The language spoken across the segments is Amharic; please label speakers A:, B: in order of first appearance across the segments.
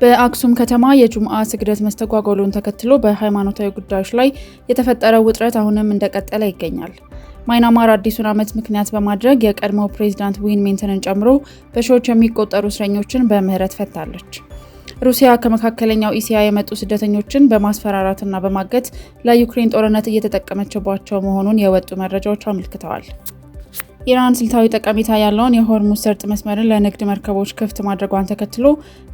A: በአክሱም ከተማ የጁምዓ ስግደት መስተጓጎሉን ተከትሎ በሃይማኖታዊ ጉዳዮች ላይ የተፈጠረው ውጥረት አሁንም እንደቀጠለ ይገኛል። ማይናማር አዲሱን ዓመት ምክንያት በማድረግ የቀድሞው ፕሬዝዳንት ዊን ሚንትንን ጨምሮ በሺዎች የሚቆጠሩ እስረኞችን በምህረት ፈታለች። ሩሲያ ከመካከለኛው እስያ የመጡ ስደተኞችን በማስፈራራትና በማገት ለዩክሬን ጦርነት እየተጠቀመችባቸው መሆኑን የወጡ መረጃዎች አመልክተዋል። ኢራን ስልታዊ ጠቀሜታ ያለውን የሆርሙዝ ሰርጥ መስመርን ለንግድ መርከቦች ክፍት ማድረጓን ተከትሎ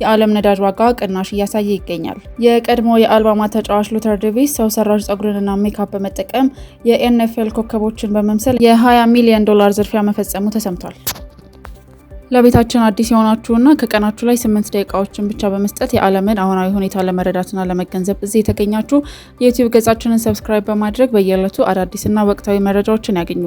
A: የዓለም ነዳጅ ዋጋ ቅናሽ እያሳየ ይገኛል። የቀድሞ የአልባማ ተጫዋች ሉተር ዴቪስ ሰው ሰራሽ ጸጉርንና ሜካፕ በመጠቀም የኤንኤፍኤል ኮከቦችን በመምሰል የ$20 ሚሊዮን ዝርፊያ መፈጸሙ ተሰምቷል። ለቤታችን አዲስ የሆናችሁና ከቀናችሁ ላይ 8 ደቂቃዎችን ብቻ በመስጠት የዓለምን አሁናዊ ሁኔታ ለመረዳትና ለመገንዘብ እዚህ የተገኛችሁ የዩቲዩብ ገጻችንን ሰብስክራይብ በማድረግ በየዕለቱ አዳዲስና ወቅታዊ መረጃዎችን ያገኙ።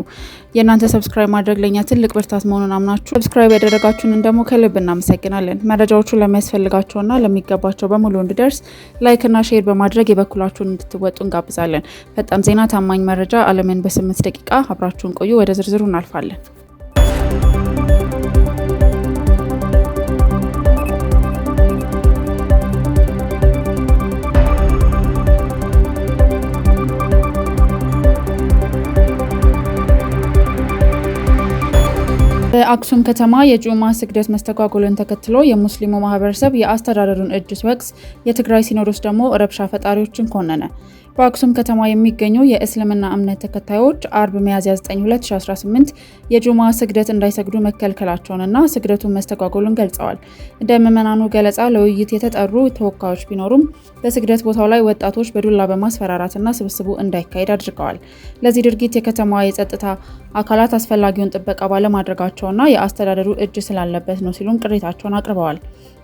A: የእናንተ ሰብስክራይብ ማድረግ ለኛ ትልቅ ብርታት መሆኑን አምናችሁ ሰብስክራይብ ያደረጋችሁንን ደግሞ ከልብ እናመሰግናለን። መረጃዎቹ ለሚያስፈልጋቸውና ለሚገባቸው በሙሉ እንዲደርስ ላይክና ሼር በማድረግ የበኩላችሁን እንድትወጡ እንጋብዛለን። ፈጣን ዜና፣ ታማኝ መረጃ፣ ዓለምን በ8 ደቂቃ አብራችሁን ቆዩ። ወደ ዝርዝሩ እናልፋለን። በአክሱም ከተማ የጁምዓ ስግደት መስተጓጎልን ተከትሎ የሙስሊሙ ማህበረሰብ የአስተዳደሩን እጅ ሲወቅስ፣ የትግራይ ሲኖዶስ ደግሞ ረብሻ ፈጣሪዎችን ኮነነ። በአክሱም ከተማ የሚገኙ የእስልምና እምነት ተከታዮች አርብ ሚያዝያ 9 2018 የጁምዓ ስግደት እንዳይሰግዱ መከልከላቸውንና ስግደቱን መስተጓጎሉን ገልጸዋል። እንደ ምዕመናኑ ገለጻ ለውይይት የተጠሩ ተወካዮች ቢኖሩም በስግደት ቦታው ላይ ወጣቶች በዱላ በማስፈራራትና ስብስቡ እንዳይካሄድ አድርገዋል። ለዚህ ድርጊት የከተማዋ የጸጥታ አካላት አስፈላጊውን ጥበቃ ባለማድረጋቸውና የአስተዳደሩ እጅ ስላለበት ነው ሲሉም ቅሬታቸውን አቅርበዋል።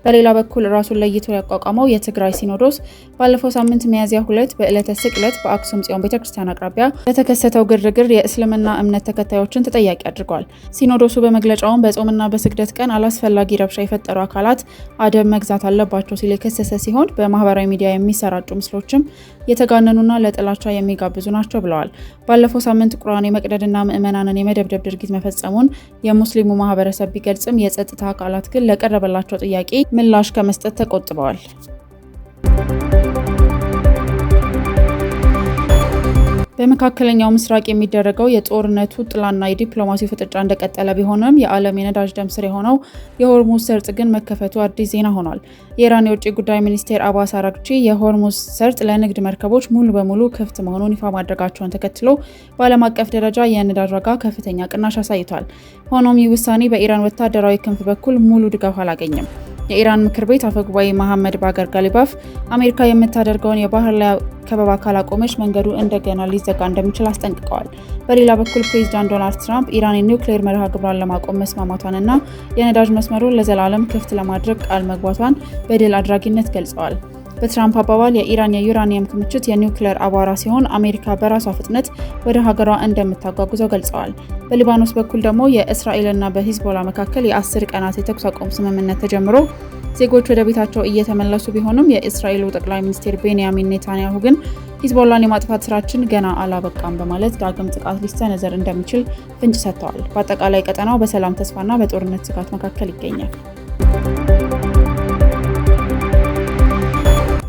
A: በሌላ በኩል ራሱን ለይቶ ያቋቋመው የትግራይ ሲኖዶስ ባለፈው ሳምንት ሚያዝያ 2 በዕለተ ስቅለት በአክሱም ጽዮን ቤተክርስቲያን አቅራቢያ በተከሰተው ግርግር የእስልምና እምነት ተከታዮችን ተጠያቂ አድርጓል። ሲኖዶሱ በመግለጫውን በጾምና በስግደት ቀን አላስፈላጊ ረብሻ የፈጠሩ አካላት አደብ መግዛት አለባቸው ሲል የከሰሰ ሲሆን በማህበራዊ ሚዲያ የሚሰራጩ ምስሎችም የተጋነኑና ለጥላቻ የሚጋብዙ ናቸው ብለዋል። ባለፈው ሳምንት ቁርአን የመቅደድና ምዕመናንን የመደብደብ ድርጊት መፈጸሙን የሙስሊሙ ማህበረሰብ ቢገልጽም የጸጥታ አካላት ግን ለቀረበላቸው ጥያቄ ምላሽ ከመስጠት ተቆጥበዋል። በመካከለኛው ምስራቅ የሚደረገው የጦርነቱ ጥላና የዲፕሎማሲ ፍጥጫ እንደቀጠለ ቢሆንም የዓለም የነዳጅ ደም ስር የሆነው የሆርሙዝ ሰርጥ ግን መከፈቱ አዲስ ዜና ሆኗል። የኢራን የውጭ ጉዳይ ሚኒስቴር አባስ አራግቺ የሆርሙዝ ሰርጥ ለንግድ መርከቦች ሙሉ በሙሉ ክፍት መሆኑን ይፋ ማድረጋቸውን ተከትሎ በዓለም አቀፍ ደረጃ የነዳጅ ዋጋ ከፍተኛ ቅናሽ አሳይቷል። ሆኖም ይህ ውሳኔ በኢራን ወታደራዊ ክንፍ በኩል ሙሉ ድጋፍ አላገኘም። የኢራን ምክር ቤት አፈጉባኤ መሐመድ ባገር ጋሊባፍ አሜሪካ የምታደርገውን የባህር ላይ ከበባ ካላቆመች መንገዱ እንደገና ሊዘጋ እንደሚችል አስጠንቅቀዋል። በሌላ በኩል ፕሬዝዳንት ዶናልድ ትራምፕ ኢራን የኒውክሌር መርሃ ግብሯን ለማቆም መስማማቷንና የነዳጅ መስመሩን ለዘላለም ክፍት ለማድረግ ቃል መግባቷን በድል አድራጊነት ገልጸዋል። በትራምፕ አባባል የኢራን የዩራኒየም ክምችት የኒውክሌር አቧራ ሲሆን አሜሪካ በራሷ ፍጥነት ወደ ሀገሯ እንደምታጓጉዘው ገልጸዋል። በሊባኖስ በኩል ደግሞ የእስራኤልና በሂዝቦላ መካከል የ10 ቀናት የተኩስ አቁም ስምምነት ተጀምሮ ዜጎች ወደ ቤታቸው እየተመለሱ ቢሆንም የእስራኤሉ ጠቅላይ ሚኒስትር ቤንያሚን ኔታንያሁ ግን ሂዝቦላን የማጥፋት ስራችን ገና አላበቃም በማለት ዳግም ጥቃት ሊሰነዘር እንደሚችል ፍንጭ ሰጥተዋል። በአጠቃላይ ቀጠናው በሰላም ተስፋና በጦርነት ስጋት መካከል ይገኛል።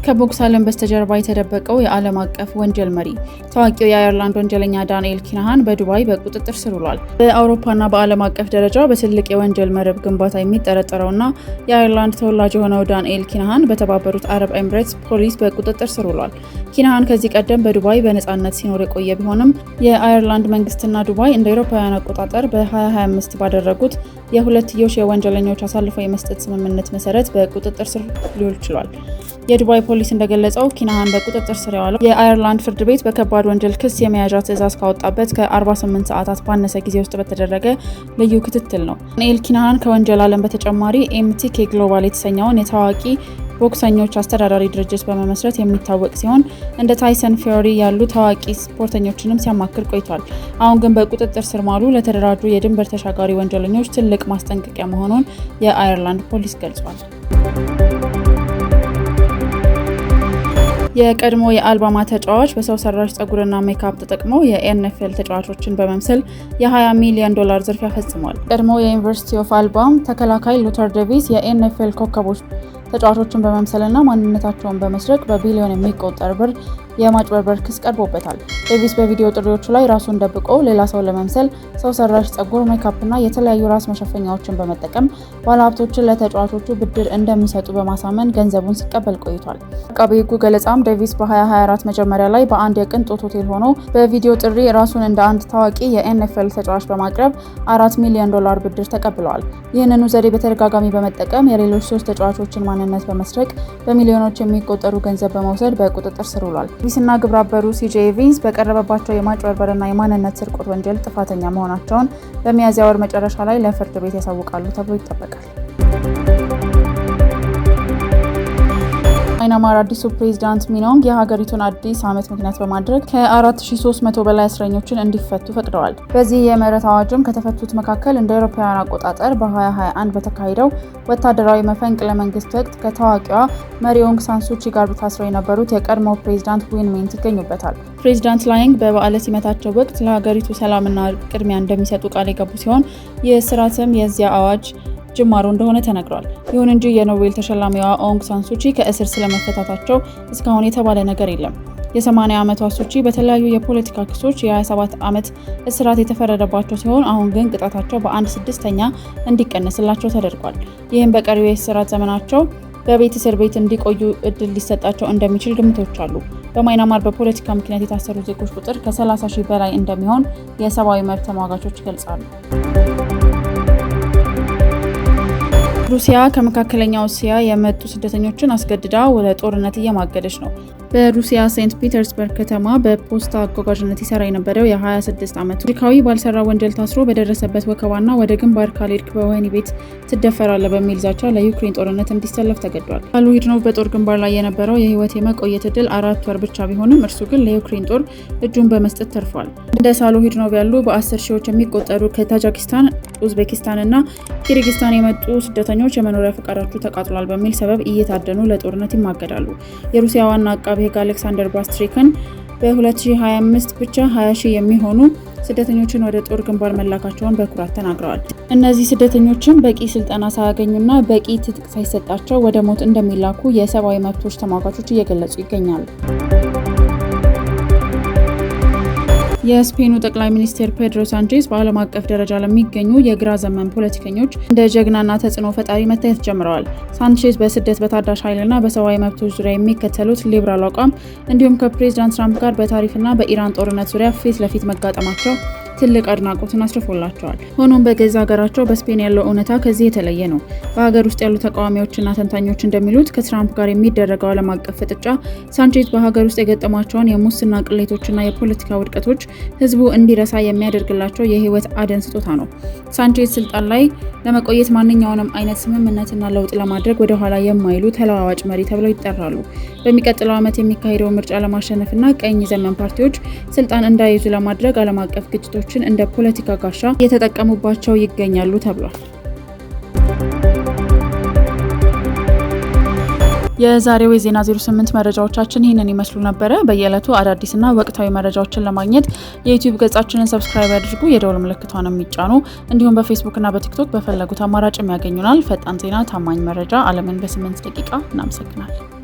A: ከቦክስ ዓለም በስተጀርባ የተደበቀው የዓለም አቀፍ ወንጀል መሪ ታዋቂው የአየርላንድ ወንጀለኛ ዳንኤል ኪናሃን በዱባይ በቁጥጥር ስር ውሏል። በአውሮፓና በዓለም አቀፍ ደረጃ በትልቅ የወንጀል መረብ ግንባታ የሚጠረጠረውና የአየርላንድ ተወላጅ የሆነው ዳንኤል ኪናሃን በተባበሩት አረብ ኤምሬትስ ፖሊስ በቁጥጥር ስር ውሏል። ኪናሃን ከዚህ ቀደም በዱባይ በነጻነት ሲኖር የቆየ ቢሆንም የአየርላንድ መንግስትና ዱባይ እንደ አውሮፓውያን አቆጣጠር በ2025 ባደረጉት የሁለትዮሽ የወንጀለኞች አሳልፈው የመስጠት ስምምነት መሰረት በቁጥጥር ስር ሊውል ችሏል። የዱባይ ፖሊስ እንደገለጸው ኪናሃን በቁጥጥር ስር የዋለው የአየርላንድ ፍርድ ቤት በከባድ ወንጀል ክስ የመያዣ ትዕዛዝ ካወጣበት ከ48 ሰዓታት ባነሰ ጊዜ ውስጥ በተደረገ ልዩ ክትትል ነው። ዳንኤል ኪናሃን ከወንጀል ዓለም በተጨማሪ ኤምቲኬ ግሎባል የተሰኘውን የታዋቂ ቦክሰኞች አስተዳዳሪ ድርጅት በመመስረት የሚታወቅ ሲሆን እንደ ታይሰን ፊዮሪ ያሉ ታዋቂ ስፖርተኞችንም ሲያማክር ቆይቷል። አሁን ግን በቁጥጥር ስር ማዋሉ ለተደራጁ የድንበር ተሻጋሪ ወንጀለኞች ትልቅ ማስጠንቀቂያ መሆኑን የአየርላንድ ፖሊስ ገልጿል። የቀድሞ የአልባማ ተጫዋች በሰው ሰራሽ ጸጉርና ሜካፕ ተጠቅሞ የኤንኤፍኤል ተጫዋቾችን በመምሰል የ$20 ሚሊዮን ዝርፊያ ፈጽሟል። ቀድሞ የዩኒቨርሲቲ ኦፍ አልባማ ተከላካይ ሉተር ዴቪስ የኤንኤፍኤል ኮከቦች ተጫዋቾችን በመምሰልና ማንነታቸውን በመስረቅ በቢሊዮን የሚቆጠር ብር የማጭበርበር ክስ ቀርቦበታል። ዴቪስ በቪዲዮ ጥሪዎቹ ላይ ራሱን ደብቆ ሌላ ሰው ለመምሰል ሰው ሰራሽ ጸጉር፣ ሜካፕና የተለያዩ ራስ መሸፈኛዎችን በመጠቀም ባለሀብቶችን ለተጫዋቾቹ ብድር እንደሚሰጡ በማሳመን ገንዘቡን ሲቀበል ቆይቷል። አቃቤ ሕጉ ገለጻም ዴቪስ በ2024 መጀመሪያ ላይ በአንድ የቅንጦት ሆቴል ሆኖ በቪዲዮ ጥሪ ራሱን እንደ አንድ ታዋቂ የኤንኤፍኤል ተጫዋች በማቅረብ $4 ሚሊዮን ብድር ተቀብለዋል። ይህንኑ ዘዴ በተደጋጋሚ በመጠቀም የሌሎች 3 ተጫዋቾችን ማንነት በመስረቅ በሚሊዮኖች የሚቆጠሩ ገንዘብ በመውሰድ በቁጥጥር ስር ውሏል። ዴቪስና ግብረ አበሩ ሲጄ ኤቪንስ በቀረበባቸው የማጭበርበርና የማንነት ስርቆት ወንጀል ጥፋተኛ መሆናቸውን በሚያዝያ ወር መጨረሻ ላይ ለፍርድ ቤት ያሳውቃሉ ተብሎ ይጠበቃል። ማይናማር አዲሱ ፕሬዝዳንት ሚኖንግ የሀገሪቱን አዲስ ዓመት ምክንያት በማድረግ ከ4300 በላይ እስረኞችን እንዲፈቱ ፈቅደዋል። በዚህ የምህረት አዋጅም ከተፈቱት መካከል እንደ አውሮፓውያን አቆጣጠር በ2021 በተካሄደው ወታደራዊ መፈንቅለ መንግስት ወቅት ከታዋቂዋ መሪ ኦንግ ሳን ሱቺ ጋር ታስረው የነበሩት የቀድሞ ፕሬዝዳንት ዊን ሚንት ይገኙበታል። ፕሬዝዳንት ላይንግ በበዓለ ሲመታቸው ወቅት ለሀገሪቱ ሰላምና ቅድሚያ እንደሚሰጡ ቃል የገቡ ሲሆን ይህ ስርዓትም የዚያ አዋጅ ጅማሮ እንደሆነ ተነግሯል። ይሁን እንጂ የኖቤል ተሸላሚዋ ኦንግ ሳን ሱቺ ከእስር ስለመፈታታቸው እስካሁን የተባለ ነገር የለም። የ80 ዓመቷ ሱቺ በተለያዩ የፖለቲካ ክሶች የ27 ዓመት እስራት የተፈረደባቸው ሲሆን አሁን ግን ቅጣታቸው በ1/6 እንዲቀነስላቸው ተደርጓል። ይህም በቀሪው የእስራት ዘመናቸው በቤት እስር ቤት እንዲቆዩ እድል ሊሰጣቸው እንደሚችል ግምቶች አሉ። በማይናማር በፖለቲካ ምክንያት የታሰሩ ዜጎች ቁጥር ከ30,000 በላይ እንደሚሆን የሰብአዊ መብት ተሟጋቾች ይገልጻሉ። ሩሲያ ከመካከለኛው እስያ የመጡ ስደተኞችን አስገድዳ ወደ ጦርነት እየማገደች ነው። በሩሲያ ሴንት ፒተርስበርግ ከተማ በፖስታ አጓጓዥነት ይሰራ የነበረው የ26 ዓመቱ አሜሪካዊ ባልሰራ ወንጀል ታስሮ በደረሰበት ወከባና ወደ ግንባር ካልሄድክ በወህኒ ቤት ትደፈራለህ በሚል ዛቻ ለዩክሬን ጦርነት እንዲሰለፍ ተገዷል። ሳሎሂድኖቭ በጦር ግንባር ላይ የነበረው የህይወት የመቆየት እድል 4 ወር ብቻ ቢሆንም እርሱ ግን ለዩክሬን ጦር እጁን በመስጠት ተርፏል። እንደ ሳሎሂድኖቭ ያሉ በ10 ሺዎች የሚቆጠሩ ከታጂኪስታን፣ ኡዝቤኪስታን እና ኪርጊስታን የመጡ ስደተኞች የመኖሪያ ፈቃዳቸው ተቃጥሏል በሚል ሰበብ እየታደኑ ለጦርነት ይማገዳሉ። የሩሲያ ዋና አቃቤ ሕግ አሌክሳንደር ባስትሪክን በ2025 ብቻ 20,000 የሚሆኑ ስደተኞችን ወደ ጦር ግንባር መላካቸውን በኩራት ተናግረዋል። እነዚህ ስደተኞችም በቂ ስልጠና ሳያገኙና በቂ ትጥቅ ሳይሰጣቸው ወደ ሞት እንደሚላኩ የሰብአዊ መብቶች ተሟጋቾች እየገለጹ ይገኛሉ። የስፔኑ ጠቅላይ ሚኒስትር ፔድሮ ሳንቼዝ በዓለም አቀፍ ደረጃ ለሚገኙ የግራ ዘመን ፖለቲከኞች እንደ ጀግናና ተጽዕኖ ፈጣሪ መታየት ጀምረዋል። ሳንቼዝ በስደት በታዳሽ ኃይልና በሰብአዊ መብቶች ዙሪያ የሚከተሉት ሊበራል አቋም እንዲሁም ከፕሬዝዳንት ትራምፕ ጋር በታሪፍና በኢራን ጦርነት ዙሪያ ፊት ለፊት መጋጠማቸው ትልቅ አድናቆትን አስርፎላቸዋል። ሆኖም በገዛ ሀገራቸው በስፔን ያለው እውነታ ከዚህ የተለየ ነው። በሀገር ውስጥ ያሉ ተቃዋሚዎችና ተንታኞች እንደሚሉት ከትራምፕ ጋር የሚደረገው ዓለም አቀፍ ፍጥጫ ሳንቼዝ በሀገር ውስጥ የገጠሟቸውን የሙስና ቅሌቶችና የፖለቲካ ውድቀቶች ህዝቡ እንዲረሳ የሚያደርግላቸው የህይወት አደን ስጦታ ነው። ሳንቼዝ ስልጣን ላይ ለመቆየት ማንኛውንም አይነት ስምምነትና ለውጥ ለማድረግ ወደ ኋላ የማይሉ ተለዋዋጭ መሪ ተብለው ይጠራሉ። በሚቀጥለው ዓመት የሚካሄደው ምርጫ ለማሸነፍና ቀኝ ዘመን ፓርቲዎች ስልጣን እንዳይዙ ለማድረግ ዓለም አቀፍ ግጭቶችን እንደ ፖለቲካ ጋሻ እየተጠቀሙባቸው ይገኛሉ ተብሏል። የዛሬው የዜና 08 መረጃዎቻችን ይህንን ይመስሉ ነበረ። በየዕለቱ አዳዲስና ወቅታዊ መረጃዎችን ለማግኘት የዩቲዩብ ገጻችንን ሰብስክራይብ ያድርጉ፣ የደወል ምልክቷን የሚጫኑ እንዲሁም በፌስቡክ እና በቲክቶክ በፈለጉት አማራጭ የሚያገኙናል። ፈጣን ዜና፣ ታማኝ መረጃ፣ ዓለምን በ8 ደቂቃ። እናመሰግናለን።